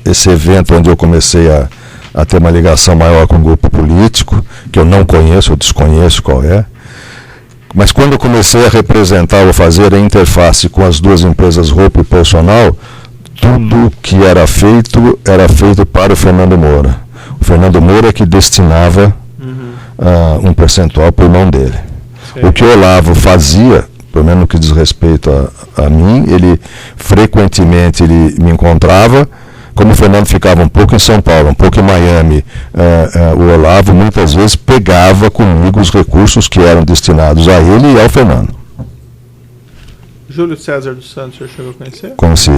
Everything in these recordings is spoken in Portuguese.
esse evento onde eu comecei a ter uma ligação maior com o grupo político, que eu não conheço, eu desconheço qual é. Mas quando eu comecei a representar ou fazer a interface com as duas empresas Roupa e Personal, tudo que era feito para o Fernando Moura. O Fernando Moura que destinava um percentual por mão dele. Sim. O que o Olavo fazia, pelo menos no que diz respeito a mim, ele frequentemente me encontrava. Como o Fernando ficava um pouco em São Paulo, um pouco em Miami, o Olavo muitas vezes pegava comigo os recursos que eram destinados a ele e ao Fernando. Júlio César dos Santos, o senhor chegou a conhecer? Conheci.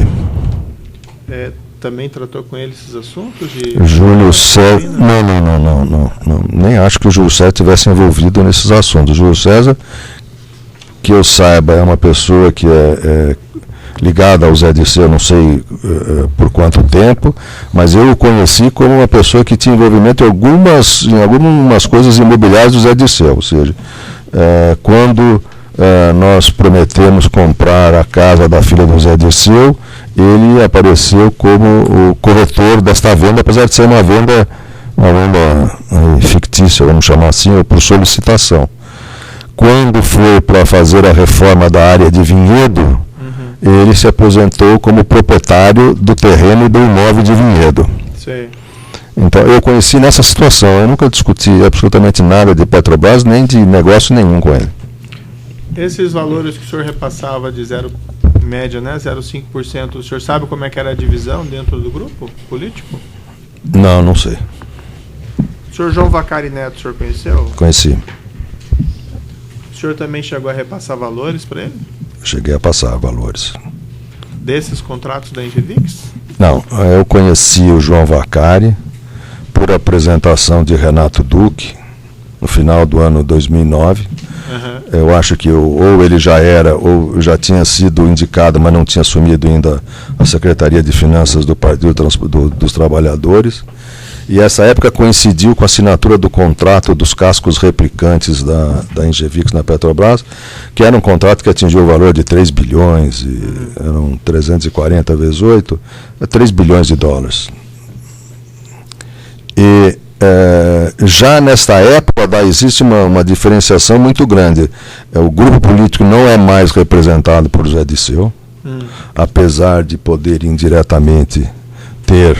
Também tratou com ele esses assuntos? Júlio César. Não. Nem acho que o Júlio César estivesse envolvido nesses assuntos. O Júlio César, que eu saiba, é uma pessoa que é ligada ao Zé Dirceu, não sei por quanto tempo, mas eu o conheci como uma pessoa que tinha envolvimento em algumas coisas imobiliárias do Zé Dirceu. Ou seja, quando nós prometemos comprar a casa da filha do Zé Dirceu, ele apareceu como o corretor desta venda, apesar de ser uma venda fictícia, vamos chamar assim, ou por solicitação. Quando foi para fazer a reforma da área de Vinhedo, ele se aposentou como proprietário do terreno e do imóvel de Vinhedo. Sim. Então, eu conheci nessa situação. Eu nunca discuti absolutamente nada de Petrobras, nem de negócio nenhum com ele. Esses valores que o senhor repassava de média, né, 0,5%, o senhor sabe como é que era a divisão dentro do grupo político? Não sei. O senhor João Vacari Neto, o senhor conheceu? Conheci. O senhor também chegou a repassar valores para ele? Cheguei a passar valores. Desses contratos da Engevix? Não, eu conheci o João Vacari por apresentação de Renato Duque no final do ano 2009. Eu acho que ou ele já era, ou já tinha sido indicado, mas não tinha assumido ainda a Secretaria de Finanças do Partido dos Trabalhadores. E essa época coincidiu com a assinatura do contrato dos cascos replicantes da Engevix na Petrobras, que era um contrato que atingiu o valor de 3 bilhões, eram 340 vezes 8, 3 bilhões de dólares. E já nesta época existe uma diferenciação muito grande. O grupo político não é mais representado por Zé Dirceu, apesar de poder indiretamente ter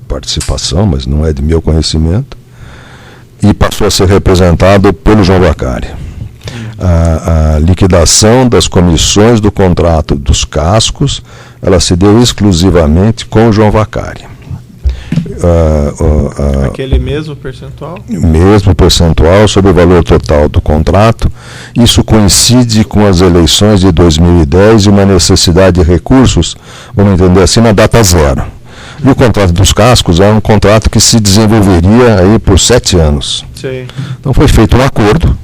participação, mas não é de meu conhecimento, e passou a ser representado pelo João Vacari. A liquidação das comissões do contrato dos cascos, ela se deu exclusivamente com o João Vacari. Aquele mesmo percentual? Mesmo percentual sobre o valor total do contrato. Isso coincide com as eleições de 2010 e uma necessidade de recursos, vamos entender assim, na data zero. E o contrato dos cascos é um contrato que se desenvolveria aí por 7 anos. Sim. Então foi feito um acordo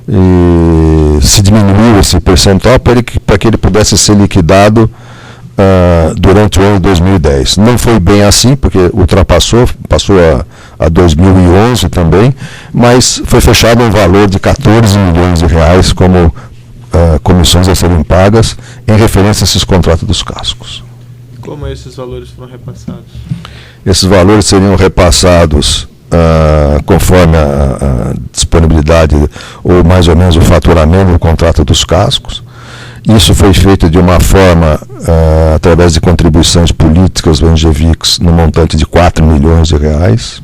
e se diminuiu esse percentual para que ele pudesse ser liquidado durante o ano de 2010. Não foi bem assim, porque passou a 2011 também, mas foi fechado um valor de 14 milhões de reais como comissões a serem pagas em referência a esses contratos dos cascos. Como esses valores foram repassados? Esses valores seriam repassados conforme a disponibilidade ou mais ou menos o faturamento do contrato dos cascos. Isso foi feito de uma forma através de contribuições políticas do Engevix no montante de 4 milhões de reais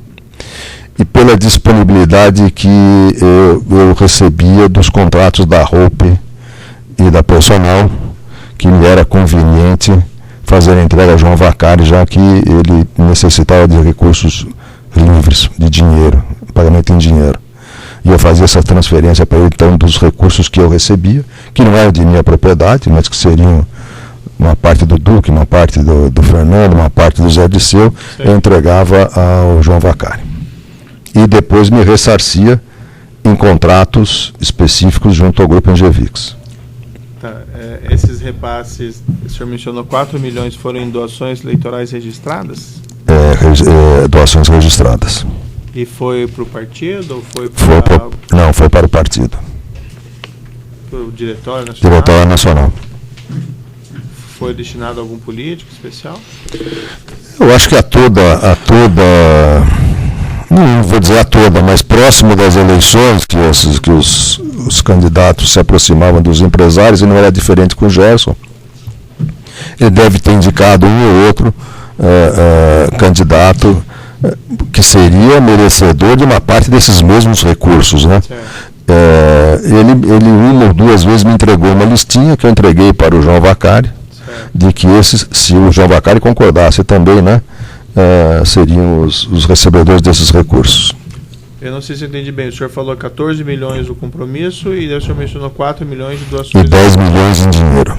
e pela disponibilidade que eu recebia dos contratos da Roupa e da Personal, que me era conveniente fazer a entrega a João Vacari, já que ele necessitava de recursos livres, de dinheiro, pagamento em dinheiro. E eu fazia essa transferência para ele, então, dos recursos que eu recebia, que não eram de minha propriedade, mas que seriam uma parte do Duque, uma parte do Fernando, uma parte do Zé Dirceu, eu entregava ao João Vacari. E depois me ressarcia em contratos específicos junto ao Grupo Engevix. Tá, esses repasses, o senhor mencionou 4 milhões, foram em doações eleitorais registradas? Doações registradas. E foi para o partido ou foi para... Não, foi para o partido. Para o Diretório Nacional? Diretório Nacional. foi destinado a algum político especial? Eu acho que a toda, não vou dizer a toda, mas próximo das eleições, que os candidatos se aproximavam dos empresários, e não era diferente com o Gerson. Ele deve ter indicado um ou outro candidato que seria merecedor de uma parte desses mesmos recursos, né? Ele uma ou duas vezes me entregou uma listinha que eu entreguei para o João Vacari, de que se o João Vacari concordasse também, né, seriam os recebedores desses recursos. Eu não sei se eu entendi bem. O senhor falou 14 milhões o compromisso e o senhor mencionou 4 milhões de doações. E 10 milhões em dinheiro.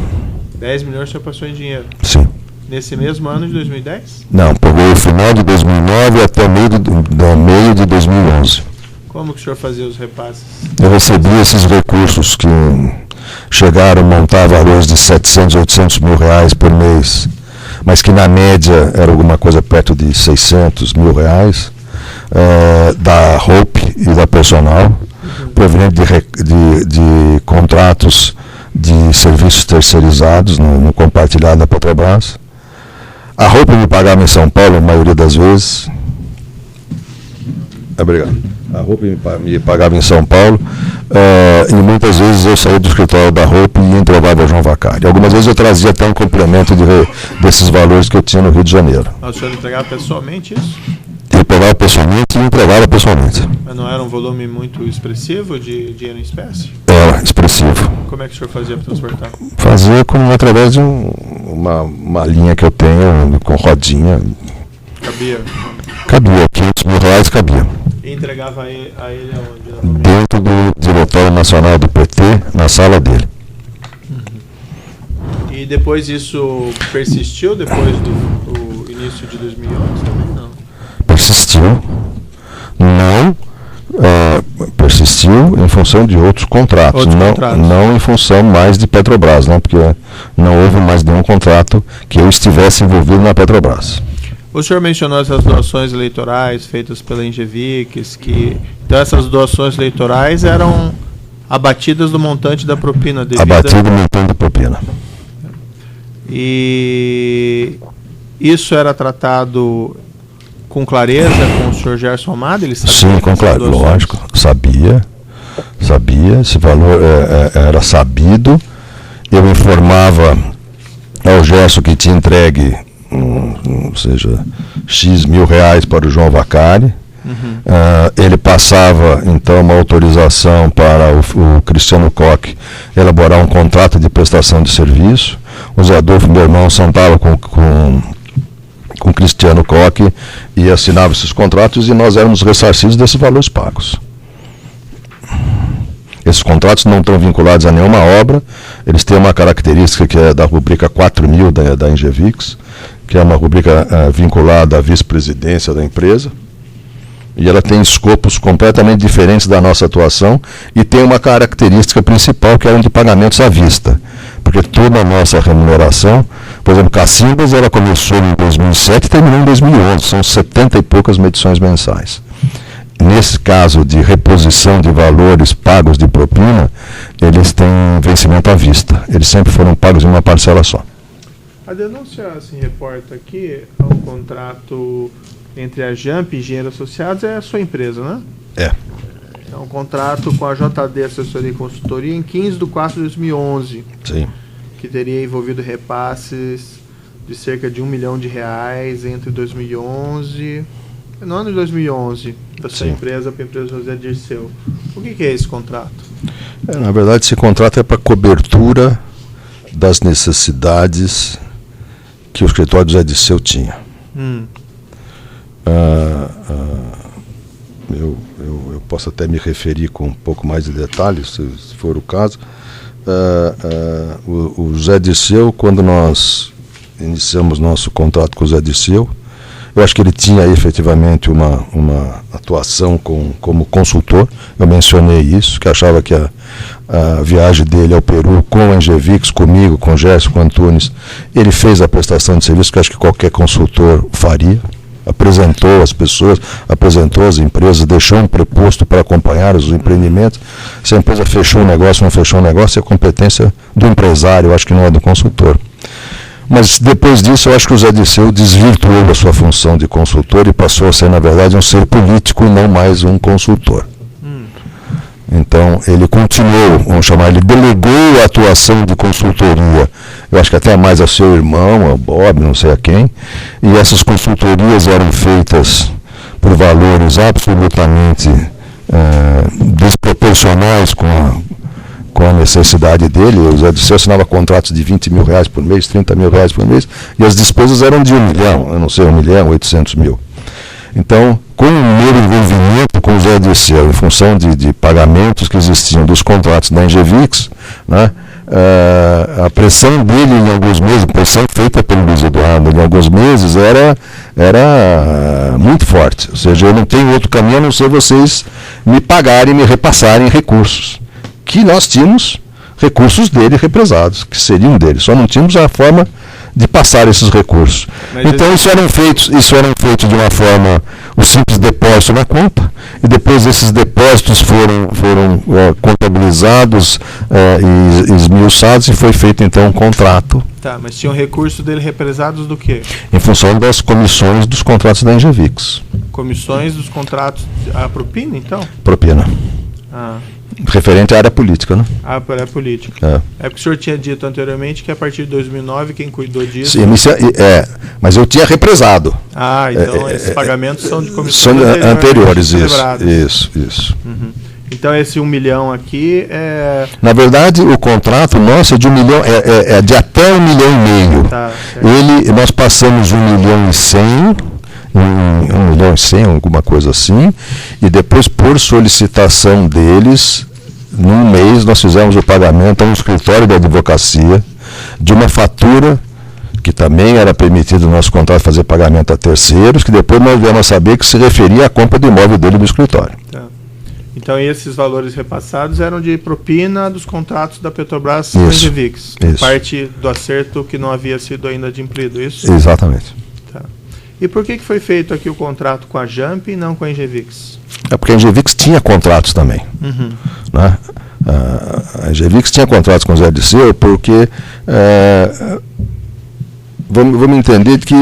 10 milhões o senhor passou em dinheiro? Sim. Nesse mesmo ano de 2010? Não, pegou o final de 2009 até meio de 2011. Como que o senhor fazia os repasses? Eu recebi esses recursos que chegaram a montar valores de 700, 800 mil reais por mês, mas que na média era alguma coisa perto de 600 mil reais, da Hope e da Personal, proveniente de contratos de serviços terceirizados no compartilhado da Petrobras. A Hope me pagava em São Paulo, a maioria das vezes. Obrigado. A Hope me pagava em São Paulo, e muitas vezes eu saía do escritório da Hope e entregava a João Vacari. Algumas vezes eu trazia até um complemento desses valores que eu tinha no Rio de Janeiro. O senhor entregava pessoalmente isso? Eu pegava pessoalmente e entregava pessoalmente. Mas não era um volume muito expressivo de dinheiro em espécie? Era expressivo. Como é que o senhor fazia para transportar? Fazia através de uma linha que eu tenho com rodinha. Cabia? Cabia, 500 mil reais cabia. E entregava a ele aonde? Dentro do Diretório Nacional do PT, na sala dele. E depois isso persistiu, depois do início de 2011 também? Não. Persistiu. Não. Persistiu em função de outros contratos. Não em função mais de Petrobras, né? Porque não houve mais nenhum contrato que eu estivesse envolvido na Petrobras. O senhor mencionou essas doações eleitorais feitas pela Engevix, então essas doações eleitorais eram abatidas do montante da propina devida. Abatido do montante da propina. E isso era tratado com clareza com o senhor Gerson Amado? Ele sabia? Sim, com clareza, lógico. Sabia, esse valor era sabido. Eu informava ao Gerson que tinha entregue seja, X mil reais para o João Vacari. Ele passava então uma autorização para o Cristiano Koch elaborar um contrato de prestação de serviço. O Zé Adolfo, meu irmão, sentava com o Cristiano Koch e assinava esses contratos, e nós éramos ressarcidos desses valores pagos. Esses contratos não estão vinculados a nenhuma obra. Eles têm uma característica que é da rubrica 4000 da Engevix, que é uma rubrica vinculada à vice-presidência da empresa, e ela tem escopos completamente diferentes da nossa atuação, e tem uma característica principal, que é de pagamentos à vista, porque toda a nossa remuneração, por exemplo, Cacimbas, ela começou em 2007 e terminou em 2011, são 70 e poucas medições mensais. Nesse caso de reposição de valores pagos de propina, eles têm vencimento à vista, eles sempre foram pagos em uma parcela só. A denúncia se reporta aqui ao contrato entre a JAMP e Engenheiros Associados, é a sua empresa, né? É. É um contrato com a JD Assessoria e Consultoria em 15 de 4 de 2011. Sim. Que teria envolvido repasses de cerca de R$1 milhão entre 2011... No ano de 2011, da sua empresa para a empresa José Dirceu. O que é esse contrato? Na verdade, esse contrato é para cobertura das necessidades que o escritório do José Dirceu tinha. Eu posso até me referir com um pouco mais de detalhes, se for o caso. O José Dirceu, quando nós iniciamos nosso contrato com o José Dirceu, eu acho que ele tinha efetivamente uma atuação como consultor. Eu mencionei isso, que achava que a viagem dele ao Peru com a Engevix, comigo, com o Gerson, com o Antunes, ele fez a prestação de serviço que eu acho que qualquer consultor faria. Apresentou as pessoas, apresentou as empresas, deixou um preposto para acompanhar os empreendimentos. Se a empresa fechou um negócio, não fechou um negócio, é competência do empresário, eu acho que não é do consultor. Mas depois disso, eu acho que o Zé Dirceu desvirtuou a sua função de consultor e passou a ser, na verdade, um ser político e não mais um consultor. Então, ele continuou, vamos chamar, ele delegou a atuação de consultoria, eu acho que até mais a seu irmão, ao Bob, não sei a quem, e essas consultorias eram feitas por valores absolutamente desproporcionais com a necessidade dele. O Zé Dirceu assinava contratos de 20 mil reais por mês, 30 mil reais por mês, e as despesas eram de 1 milhão, eu não sei, 1 milhão, 800 mil. Então, com o meu envolvimento com o Zé Dirceu, em função de pagamentos que existiam dos contratos da Engevix, né, a pressão dele em alguns meses, a pressão feita pelo Luiz Eduardo em alguns meses era muito forte. Ou seja, eu não tenho outro caminho a não ser vocês me pagarem, me repassarem recursos. Que nós tínhamos recursos dele represados, que seriam dele. Só não tínhamos a forma de passar esses recursos. Mas então isso eram feitos de uma forma, o simples depósito na conta, e depois esses depósitos foram contabilizados e esmiuçados, e foi feito então um contrato. Tá, mas tinham recursos dele represados do quê? Em função das comissões dos contratos da Engevix. Comissões dos contratos, a propina então? Propina. Referente à área política, né? À área política. É porque o senhor tinha dito anteriormente que a partir de 2009 quem cuidou disso... Sim, mas eu tinha represado. Então esses pagamentos são de comissões anteriores, isso. Uhum. Então esse 1 milhão aqui é... Na verdade, o contrato nosso é de 1 milhão, é de até 1,5 milhão. Tá, nós passamos 1,1 milhão, 1,1 milhão, alguma coisa assim, e depois, por solicitação deles, num mês nós fizemos o pagamento a um escritório de advocacia de uma fatura que também era permitido no nosso contrato fazer pagamento a terceiros, que depois nós viemos a saber que se referia à compra do imóvel dele do escritório. Tá. Então esses valores repassados eram de propina dos contratos da Petrobras com a Engevix, parte do acerto que não havia sido ainda adimplido, isso? Exatamente. Tá. E por que foi feito aqui o contrato com a Jamp e não com a Engevix? É porque a Engevix tinha contratos também. Uhum. Né? A Engevix tinha contratos com o Zé Dirceu porque... Vamos entender que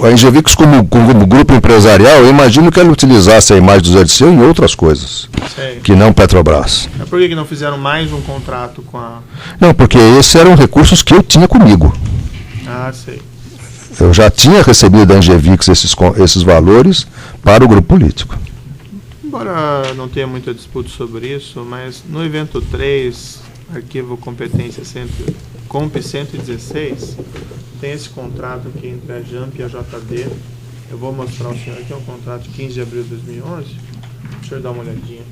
a Engevix, como grupo empresarial, eu imagino que ela utilizasse a imagem do Zé Dirceu em outras coisas, que não Petrobras. Por que não fizeram mais um contrato com a... Não, porque esses eram recursos que eu tinha comigo. Sei. Eu já tinha recebido da Engevix esses valores para o grupo político. Embora não tenha muita disputa sobre isso, mas no evento 3, arquivo competência Comp 116, tem esse contrato aqui entre a Jamp e a JD. Eu vou mostrar ao senhor aqui, é um contrato de 15 de abril de 2011. Deixa o senhor dar uma olhadinha.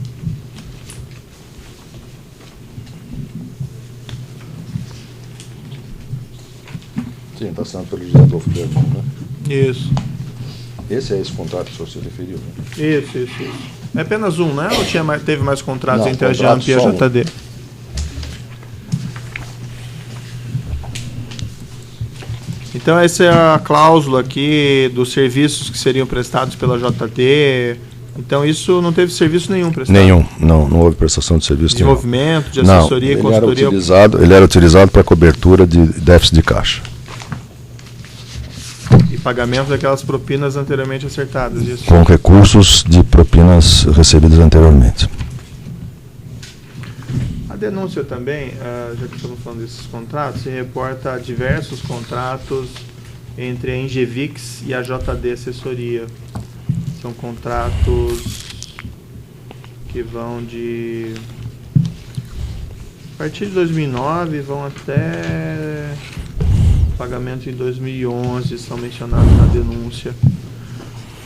Sim, está sendo pelo José Adolfo Bergman, né? Isso. Esse é esse contrato que o senhor se referiu, né? Isso. É apenas um, né? Ou teve mais contratos entre a Jamp e a JD? Então essa é a cláusula aqui dos serviços que seriam prestados pela JD. Então isso não teve serviço nenhum prestado? Nenhum, não houve prestação de serviço nenhum. Desenvolvimento, de assessoria e consultoria? Ele era utilizado para cobertura de déficit de caixa. E pagamento daquelas propinas anteriormente acertadas, isso? Com recursos de propinas recebidas anteriormente. A denúncia também, já que estamos falando desses contratos, se reporta a diversos contratos entre a Engevix e a JD Assessoria. São contratos que vão de... A partir de 2009 vão até pagamento em 2011, são mencionados na denúncia.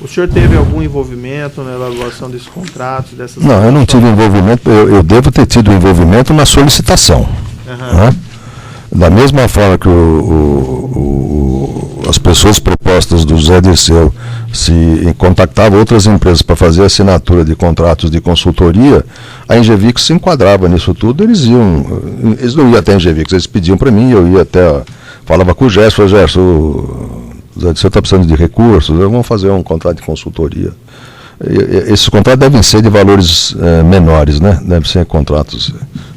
O senhor teve algum envolvimento na elaboração desses contratos? Não, eu não tive envolvimento, eu devo ter tido envolvimento na solicitação. Uhum. Né? Da mesma forma que as pessoas propostas do Zé Dirceu se contactavam outras empresas para fazer assinatura de contratos de consultoria, a Engevix se enquadrava nisso tudo, eles não iam até a Engevix, eles pediam para mim, eu ia até, falava com o Gerson, falei, Gerson, o Zé Dirceu está precisando de recursos, vamos fazer um contrato de consultoria. Esses contratos devem ser de valores menores, né? Devem ser contratos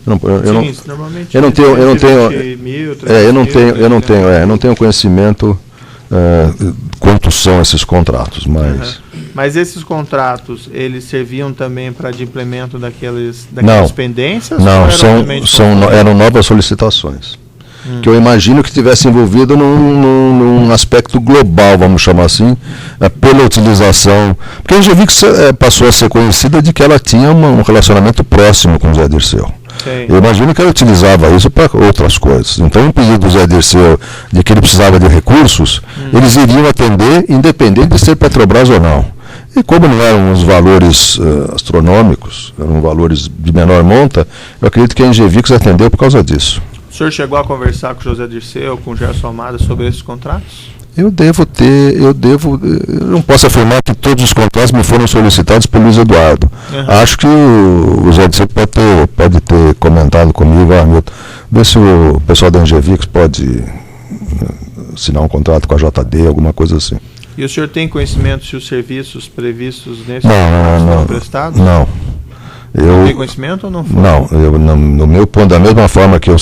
Eu não tenho conhecimento quantos são esses contratos, mas... Mas esses contratos, eles serviam também para adimplemento daquelas pendências? Não, eram novas solicitações. Que eu imagino que tivesse envolvido num aspecto global, vamos chamar assim, pela utilização. Porque a Engevix passou a ser conhecida de que ela tinha um relacionamento próximo com o Zé Dirceu. Sim. Eu imagino que ela utilizava isso para outras coisas. Então, o pedido do Zé Dirceu de que ele precisava de recursos, eles iriam atender, independente de ser Petrobras ou não. E como não eram os valores astronômicos, eram valores de menor monta, eu acredito que a Engevix atendeu por causa disso. O senhor chegou a conversar com o José Dirceu, com o Gerson Amada sobre esses contratos? Eu não posso afirmar que todos os contratos me foram solicitados pelo Luiz Eduardo. Acho que o Zé Dirceu pode ter comentado comigo, Hamilton, ver se o pessoal da Engevix pode assinar um contrato com a JD, alguma coisa assim. E o senhor tem conhecimento se os serviços previstos nesse contrato foram prestados? Não. Não tem conhecimento ou não foi? Não, no meu ponto, da mesma forma que eu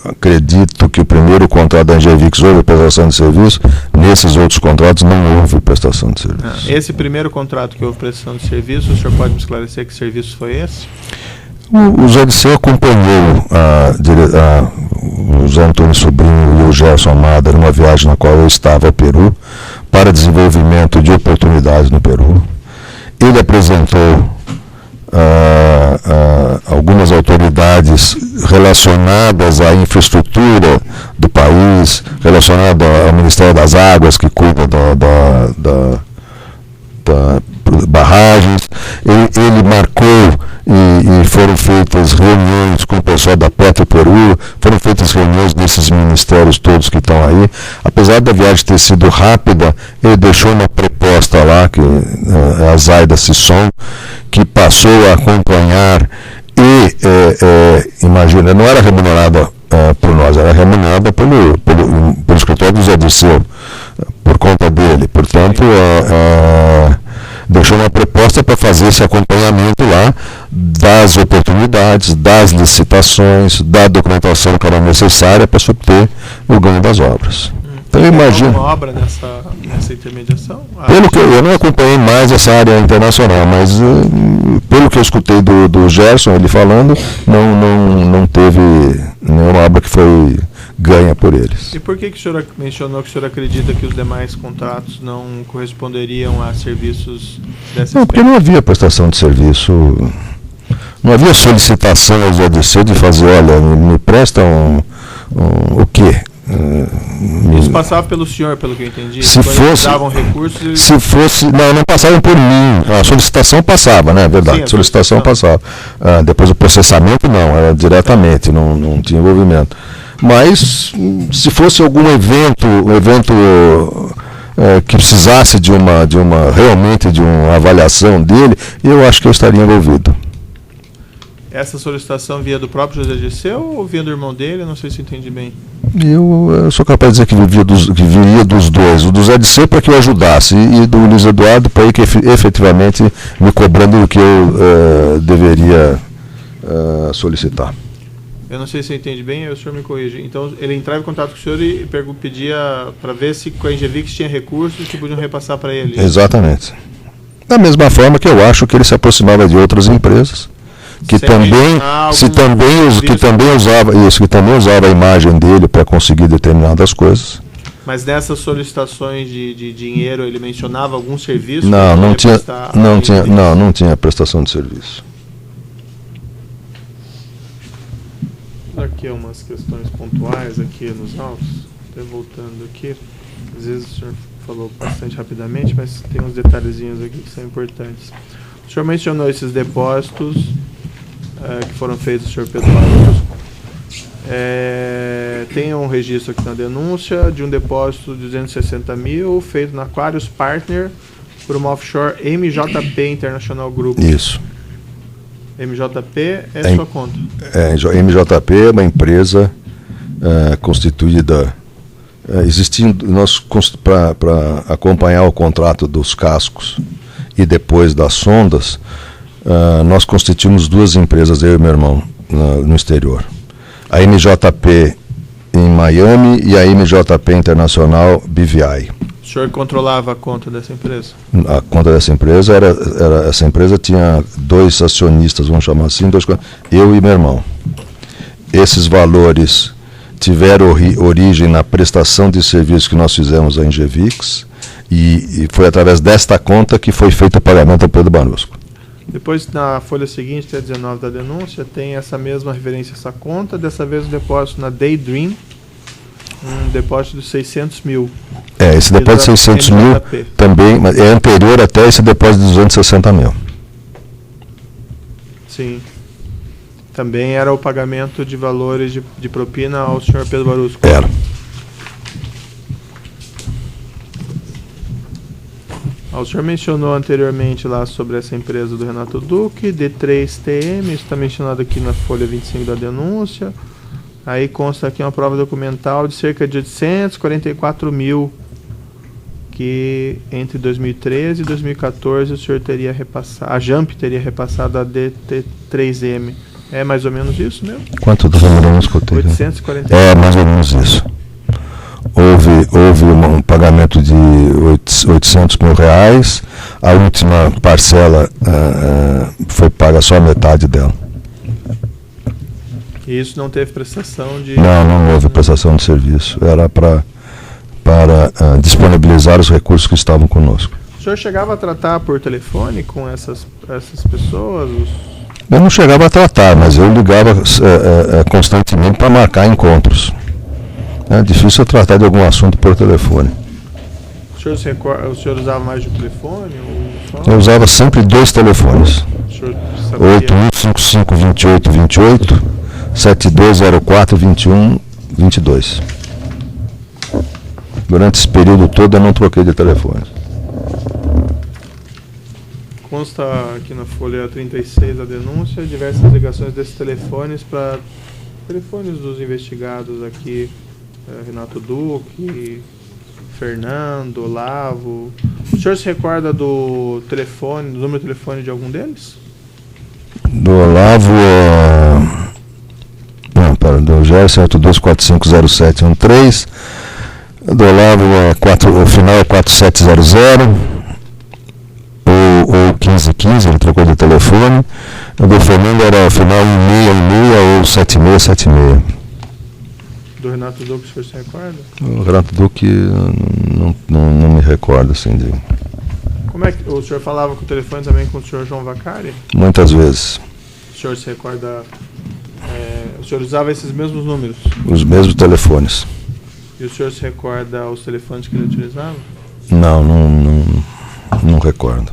acredito que o primeiro contrato da Engevix houve prestação de serviço, nesses outros contratos não houve prestação de serviço. Esse primeiro contrato que houve prestação de serviço, o senhor pode me esclarecer que serviço foi esse? O Zé Dirceu acompanhou o Zé Antônio Sobrinho e o Gerson Amada numa viagem na qual eu estava ao Peru para desenvolvimento de oportunidades no Peru. Ele apresentou algumas autoridades relacionadas à infraestrutura do país, relacionada ao Ministério das Águas, que cuida da barragens. Ele marcou e foram feitas reuniões com o pessoal da Petro Peru, foram feitas reuniões desses ministérios todos que estão aí. Apesar da viagem ter sido rápida, ele deixou uma proposta lá, que é a Zaida Sisson, que passou a acompanhar e, imagina, não era remunerada por nós, era remunerada pelo escritório do Zé Dirceu, por conta dele. Portanto, deixou uma proposta para fazer esse acompanhamento lá das oportunidades, das licitações, da documentação que era necessária para obter o ganho das obras. Então, eu imagino. Uma obra nessa intermediação? Pelo que eu não acompanhei mais essa área internacional, mas pelo que eu escutei do Gerson, ele falando, não teve nenhuma obra que foi ganha por eles. E por que o senhor mencionou que o senhor acredita que os demais contratos não corresponderiam a serviços dessa espécie? Não, porque não havia prestação de serviço, não havia solicitação ao Zé Dirceu de fazer, olha, me presta o quê? Isso passava pelo senhor, pelo que eu entendi. Se fosse, davam recursos, se fosse, não passavam por mim. A solicitação passava, né? Verdade. Sim, a solicitação passava. Depois o processamento não, era diretamente, não tinha envolvimento. Mas se fosse algum evento que precisasse realmente de uma avaliação dele, eu acho que eu estaria envolvido. Essa solicitação via do próprio José Dirceu ou via do irmão dele? Eu não sei se entendi bem. Eu sou capaz de dizer que viria dos dois. O do Zé Dirceu para que eu ajudasse e do Luiz Eduardo para que efetivamente me cobrando o que eu deveria solicitar. Eu não sei se você entende bem, aí o senhor me corrige. Então, ele entrava em contato com o senhor e pedia para ver se com a Engevix tinha recursos que podiam repassar para ele. Exatamente. Da mesma forma que eu acho que ele se aproximava de outras empresas que também usava a imagem dele para conseguir determinadas coisas. Mas nessas solicitações de dinheiro ele mencionava algum serviço? Não tinha prestação de serviço. Aqui umas questões pontuais aqui nos autos, até voltando aqui, às vezes o senhor falou bastante rapidamente, mas tem uns detalhezinhos aqui que são importantes. O senhor mencionou esses depósitos que foram feitos do senhor Pedro Barroso. Tem um registro aqui na denúncia de um depósito de 260 mil feito na Aquarius Partner por uma offshore MJP International Group. Isso. MJP é sua conta? MJP é uma empresa constituída, existindo, para acompanhar o contrato dos cascos e depois das sondas, nós constituímos duas empresas, eu e meu irmão, no exterior. A MJP em Miami e a MJP Internacional BVI. O senhor controlava a conta dessa empresa? A conta dessa empresa essa empresa tinha 2 acionistas, vamos chamar assim, eu e meu irmão. Esses valores tiveram origem na prestação de serviços que nós fizemos à Engevix e foi através desta conta que foi feito o pagamento ao Pedro Banusco. Depois, na folha seguinte, até 19 da denúncia, tem essa mesma referência a essa conta, dessa vez um depósito na Daydream, um depósito de 600 mil. Esse depósito de 600 mil também é anterior até esse depósito de 260 mil. Sim. Também era o pagamento de valores de propina ao senhor Pedro Banusco. Era. O senhor mencionou anteriormente lá sobre essa empresa do Renato Duque, D3TM, isso está mencionado aqui na folha 25 da denúncia. Aí consta aqui uma prova documental de cerca de 844 mil, que entre 2013 e 2014 o senhor teria repassado, a JAMP teria repassado a DT3M. É mais ou menos isso mesmo? Quanto do Banusco teve? 840. É mais ou menos isso. Houve um pagamento de 800 mil reais, a última parcela foi paga só a metade dela. E isso não teve prestação de... Não houve prestação de serviço, era para disponibilizar os recursos que estavam conosco. O senhor chegava a tratar por telefone com essas pessoas? Eu não chegava a tratar, mas eu ligava constantemente para marcar encontros. É difícil tratar de algum assunto por telefone. O senhor usava mais de um telefone? Eu usava sempre 2 telefones. 8155-2828, 7204-2122. Durante esse período todo eu não troquei de telefone. Consta aqui na folha 36 da denúncia diversas ligações desses telefones para telefones dos investigados aqui. Renato Duque, Fernando, Olavo. O senhor se recorda do telefone, do número de telefone de algum deles? Do Olavo do Gerson 82450713. Do Olavo o final é 4700 ou 1515, ele trocou de telefone. O do Fernando era o final 1616 ou 7676. Do Renato Duque, o senhor se recorda? O Renato Duque não me recordo assim de... Como é que o senhor falava com o telefone também com o senhor João Vacari? Muitas vezes. O senhor se recorda... o senhor usava esses mesmos números? Os mesmos telefones. E o senhor se recorda os telefones que ele utilizava? Não recordo.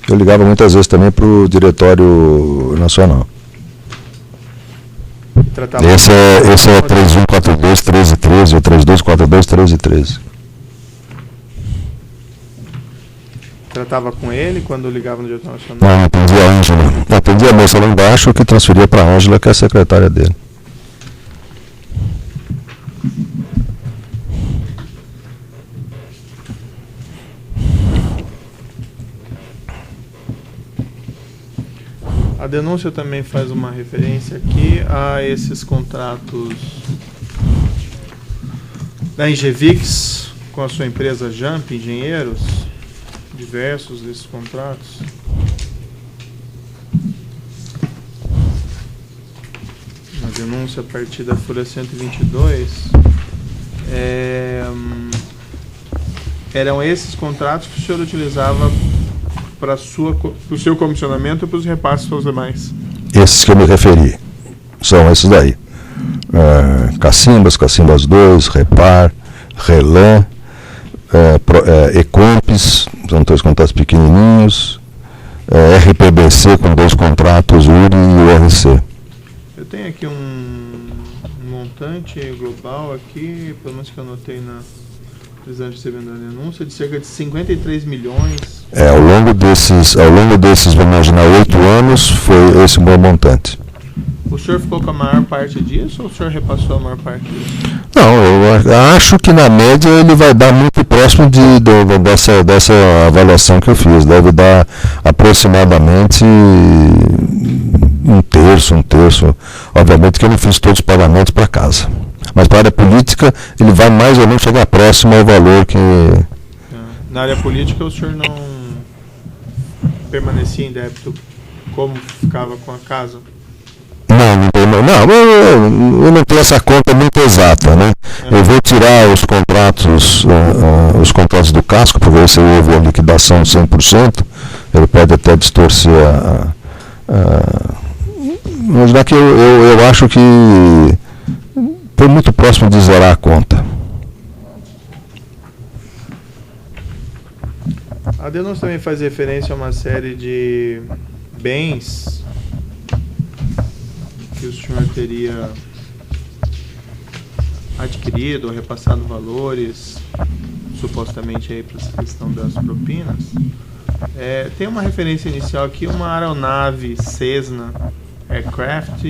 Eu ligava muitas vezes também para o Diretório Nacional. Esse é 3142-1313 ou 3242-1313. Tratava com ele quando ligava no Diretório Nacional? Não, atendia a Ângela. Atendia a moça lá embaixo que transferia para a Ângela, que é a secretária dele. A denúncia também faz uma referência aqui a esses contratos da Engevix com a sua empresa JAMP Engenheiros, diversos desses contratos. Uma denúncia a partir da folha 122. Eram esses contratos que o senhor utilizava para o seu comissionamento e para os repasses para os demais? Esses que eu me referi são esses daí. Cacimbas 2, Repar, Relan, Ecompes, são 3 contratos pequenininhos, RPBC com 2 contratos, URI e URC. Eu tenho aqui um montante global aqui, pelo menos que eu anotei na precisando recebendo a denúncia, de cerca de 53 milhões. Ao longo desses, vamos imaginar, 8 anos, foi esse o meu montante. O senhor ficou com a maior parte disso ou o senhor repassou a maior parte disso? Não, eu acho que na média ele vai dar muito próximo dessa avaliação que eu fiz. Deve dar aproximadamente um terço. Obviamente que eu não fiz todos os pagamentos para casa. Mas para a área política, ele vai mais ou menos chegar próximo ao valor que... Na área política, o senhor não permanecia em débito como ficava com a casa? Não, eu não tenho essa conta muito exata, né? Eu vou tirar os contratos do casco para ver se houve a liquidação 100%. Ele pode até distorcer mas já que eu acho que foi muito próximo de zerar a conta. A denúncia também faz referência a uma série de bens que o senhor teria adquirido ou repassado valores, supostamente aí para essa questão das propinas. Tem uma referência inicial aqui, uma aeronave Cessna Aircraft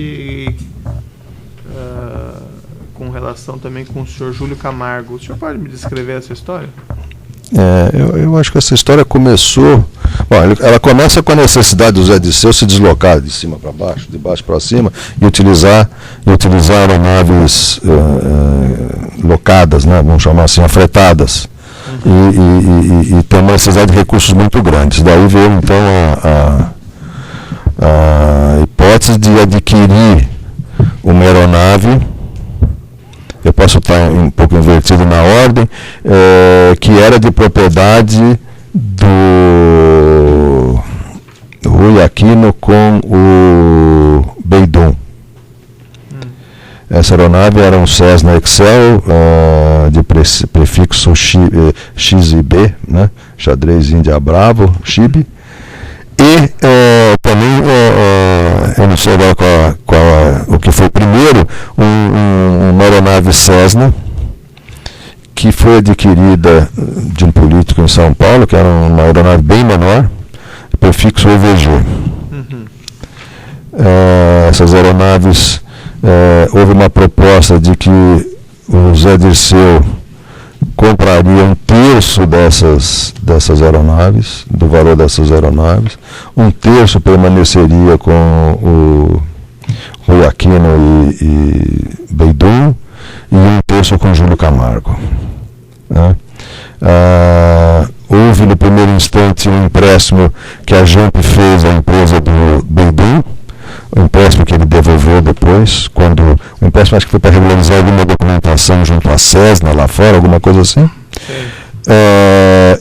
com relação também com o senhor Júlio Camargo. O senhor pode me descrever essa história? Eu acho que essa história começou... Bom, ela começa com a necessidade do Zé Dirceu se deslocar de cima para baixo, de baixo para cima, e utilizar aeronaves locadas, né, vamos chamar assim, afretadas, e tem uma necessidade de recursos muito grandes. Daí veio, então, a hipótese de adquirir uma aeronave. Eu posso estar um pouco invertido na ordem, que era de propriedade do Rui Aquino com o Beidum. Essa aeronave era um Cessna Excel de prefixo X e B, né? Xadrez Índia Bravo, Chibi. E também, eu não sei agora o que foi primeiro, uma aeronave Cessna, que foi adquirida de um político em São Paulo, que era uma aeronave bem menor, prefixo EVG. Essas aeronaves, houve uma proposta de que o Zé Dirceu compraria um terço dessas aeronaves, do valor dessas aeronaves, um terço permaneceria com o Rui Aquino e Beidum, e um terço com Júlio Camargo. Né? Houve no primeiro instante um empréstimo que a Jamp fez à empresa do Beidum, um empréstimo que ele devolveu depois, quando o empréstimo acho que foi para regularizar alguma documentação junto à Cessna lá fora, alguma coisa assim.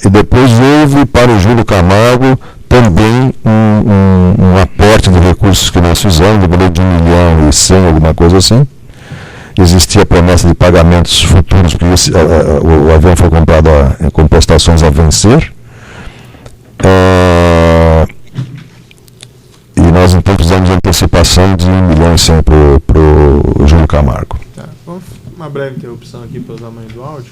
E depois houve para o Júlio Camargo também um aporte de recursos que nós fizemos, de valor de 1.100.000, alguma coisa assim. Existia a promessa de pagamentos futuros, porque o avião foi comprado com prestações a vencer. E nós então fizemos a antecipação de 1.100.000 para o Júlio Camargo. Vamos uma breve interrupção aqui para usar mais do áudio.